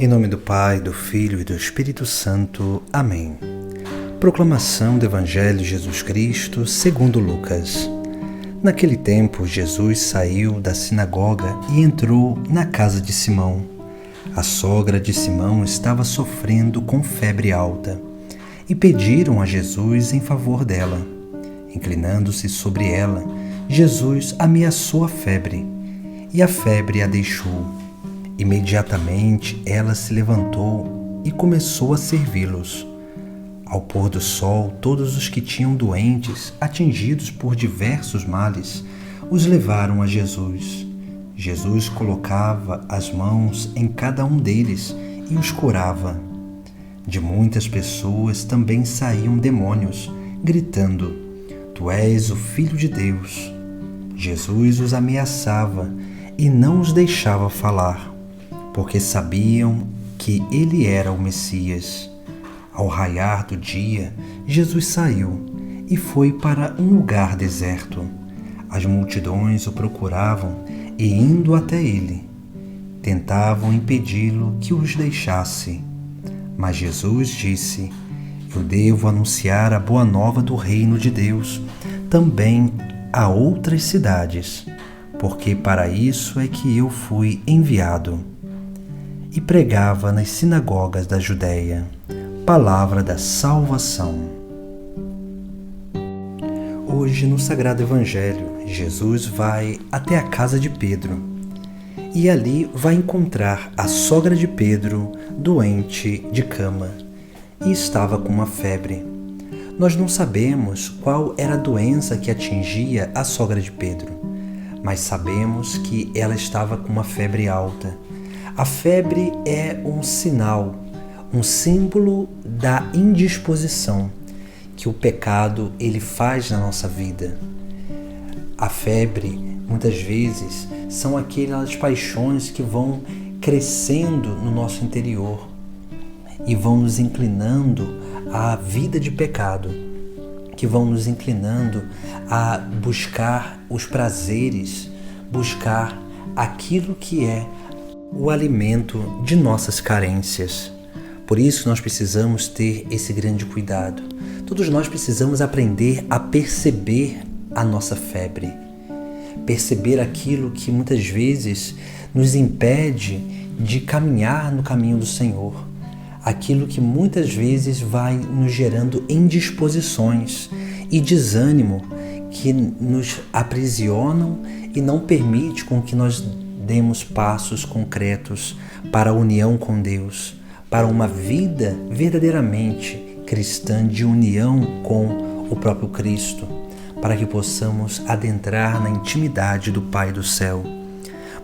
Em nome do Pai, do Filho e do Espírito Santo. Amém. Proclamação do Evangelho de Jesus Cristo segundo Lucas. Naquele tempo, Jesus saiu da sinagoga e entrou na casa de Simão. A sogra de Simão estava sofrendo com febre alta e pediram a Jesus em favor dela. Inclinando-se sobre ela, Jesus ameaçou a febre e a febre a deixou. Imediatamente ela se levantou e começou a servi-los. Ao pôr do sol, todos os que tinham doentes, atingidos por diversos males, os levaram a Jesus. Jesus colocava as mãos em cada um deles e os curava. De muitas pessoas também saíam demônios, gritando: Tu és o Filho de Deus. Jesus os ameaçava e não os deixava falar, porque sabiam que ele era o Messias. Ao raiar do dia, Jesus saiu e foi para um lugar deserto. As multidões o procuravam e, indo até ele, tentavam impedi-lo que os deixasse. Mas Jesus disse: Eu devo anunciar a boa nova do reino de Deus também a outras cidades, porque para isso é que eu fui enviado. E pregava nas sinagogas da Judéia. Palavra da salvação. Hoje, no Sagrado Evangelho, Jesus vai até a casa de Pedro e ali vai encontrar a sogra de Pedro doente de cama e estava com uma febre. Nós não sabemos qual era a doença que atingia a sogra de Pedro, mas sabemos que ela estava com uma febre alta. A febre é um sinal, um símbolo da indisposição que o pecado ele faz na nossa vida. A febre, muitas vezes, são aquelas paixões que vão crescendo no nosso interior e vão nos inclinando à vida de pecado, que vão nos inclinando a buscar os prazeres, buscar aquilo que é o alimento de nossas carências. Por isso nós precisamos ter esse grande cuidado. Todos nós precisamos aprender a perceber a nossa febre, perceber aquilo que muitas vezes nos impede de caminhar no caminho do Senhor, aquilo que muitas vezes vai nos gerando indisposições e desânimo que nos aprisionam e não permite com que nós demos passos concretos para a união com Deus, para uma vida verdadeiramente cristã de união com o próprio Cristo, para que possamos adentrar na intimidade do Pai do céu.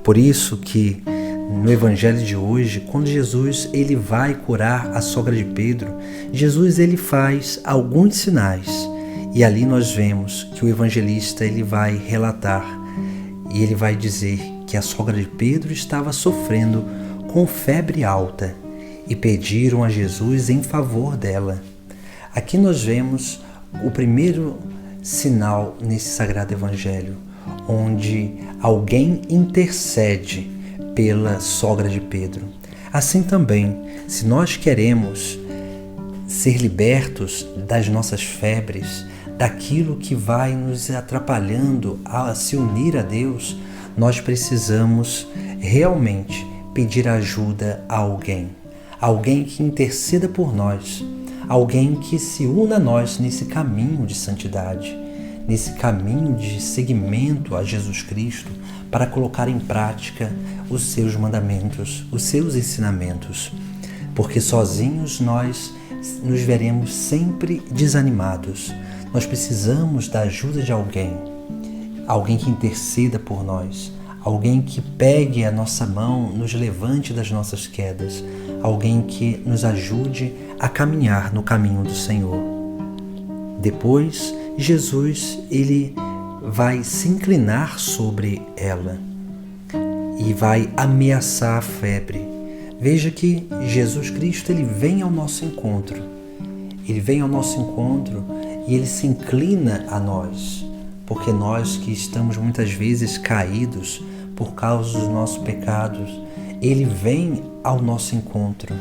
Por isso que no Evangelho de hoje, quando Jesus ele vai curar a sogra de Pedro, Jesus ele faz alguns sinais e ali nós vemos que o evangelista ele vai relatar e ele vai dizer que a sogra de Pedro estava sofrendo com febre alta e pediram a Jesus em favor dela. Aqui nós vemos o primeiro sinal nesse Sagrado Evangelho, onde alguém intercede pela sogra de Pedro. Assim também, se nós queremos ser libertos das nossas febres, daquilo que vai nos atrapalhando a se unir a Deus, nós precisamos realmente pedir ajuda a alguém que interceda por nós, alguém que se una a nós nesse caminho de santidade, nesse caminho de seguimento a Jesus Cristo, para colocar em prática os seus mandamentos, os seus ensinamentos, porque sozinhos nós nos veremos sempre desanimados. Nós precisamos da ajuda de alguém que interceda por nós, alguém que pegue a nossa mão, nos levante das nossas quedas, alguém que nos ajude a caminhar no caminho do Senhor. Depois, Jesus ele vai se inclinar sobre ela e vai ameaçar a febre. Veja que Jesus Cristo ele vem ao nosso encontro. Ele vem ao nosso encontro e ele se inclina a nós, porque nós que estamos muitas vezes caídos por causa dos nossos pecados, ele vem ao nosso encontro,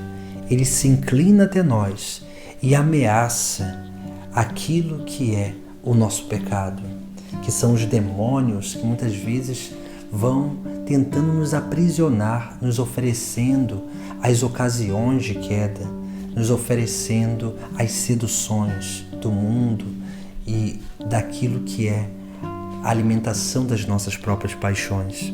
ele se inclina até nós e ameaça aquilo que é o nosso pecado, que são os demônios que muitas vezes vão tentando nos aprisionar, nos oferecendo as ocasiões de queda, nos oferecendo as seduções do mundo e daquilo que é a alimentação das nossas próprias paixões.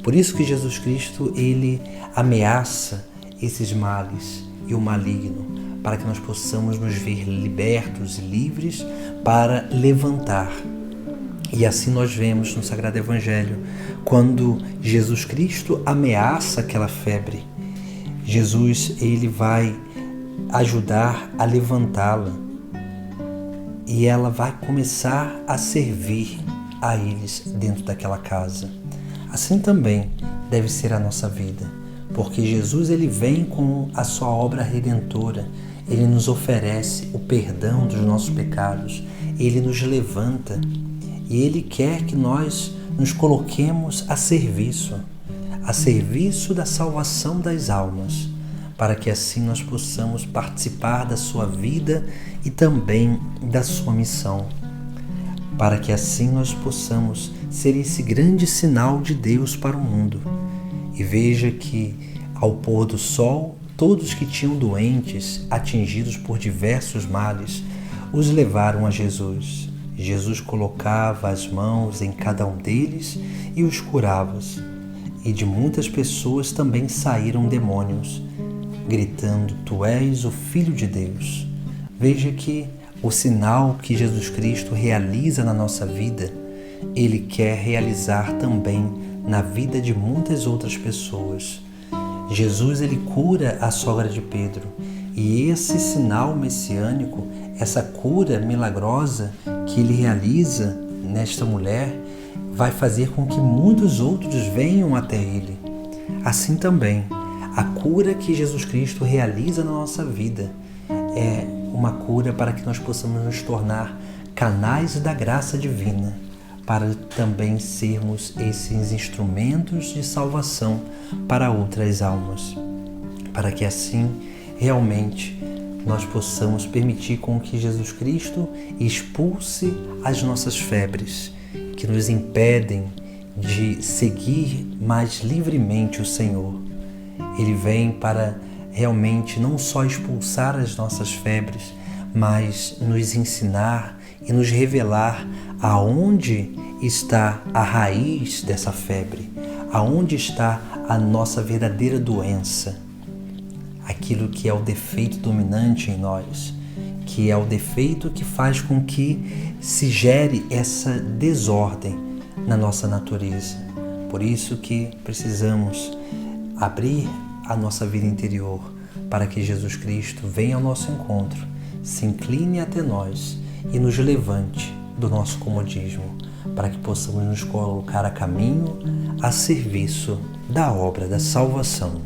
Por isso que Jesus Cristo, ele ameaça esses males e o maligno, para que nós possamos nos ver libertos e livres para levantar. E assim nós vemos no Sagrado Evangelho, quando Jesus Cristo ameaça aquela febre, Jesus, ele vai ajudar a levantá-la e ela vai começar a servir a eles dentro daquela casa. Assim também deve ser a nossa vida, porque Jesus, ele vem com a sua obra redentora, ele nos oferece o perdão dos nossos pecados, ele nos levanta e ele quer que nós nos coloquemos a serviço da salvação das almas, para que assim nós possamos participar da sua vida e também da sua missão, para que assim nós possamos ser esse grande sinal de Deus para o mundo. E veja que, ao pôr do sol, todos que tinham doentes, atingidos por diversos males, os levaram a Jesus. Jesus colocava as mãos em cada um deles e os curava. E de muitas pessoas também saíram demônios, gritando: Tu és o Filho de Deus. Veja que o sinal que Jesus Cristo realiza na nossa vida, ele quer realizar também na vida de muitas outras pessoas. Jesus, ele cura a sogra de Pedro, e esse sinal messiânico, essa cura milagrosa que ele realiza nesta mulher, vai fazer com que muitos outros venham até ele. Assim também, a cura que Jesus Cristo realiza na nossa vida é uma cura para que nós possamos nos tornar canais da graça divina, para também sermos esses instrumentos de salvação para outras almas, para que assim realmente nós possamos permitir com que Jesus Cristo expulse as nossas febres, que nos impedem de seguir mais livremente o Senhor. Ele vem para realmente não só expulsar as nossas febres, mas nos ensinar e nos revelar aonde está a raiz dessa febre, aonde está a nossa verdadeira doença, aquilo que é o defeito dominante em nós, que é o defeito que faz com que se gere essa desordem na nossa natureza. Por isso que precisamos abrir a nossa vida interior para que Jesus Cristo venha ao nosso encontro, se incline até nós e nos levante do nosso comodismo, para que possamos nos colocar a caminho, a serviço da obra da salvação.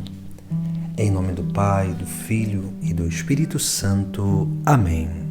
Em nome do Pai, do Filho e do Espírito Santo. Amém.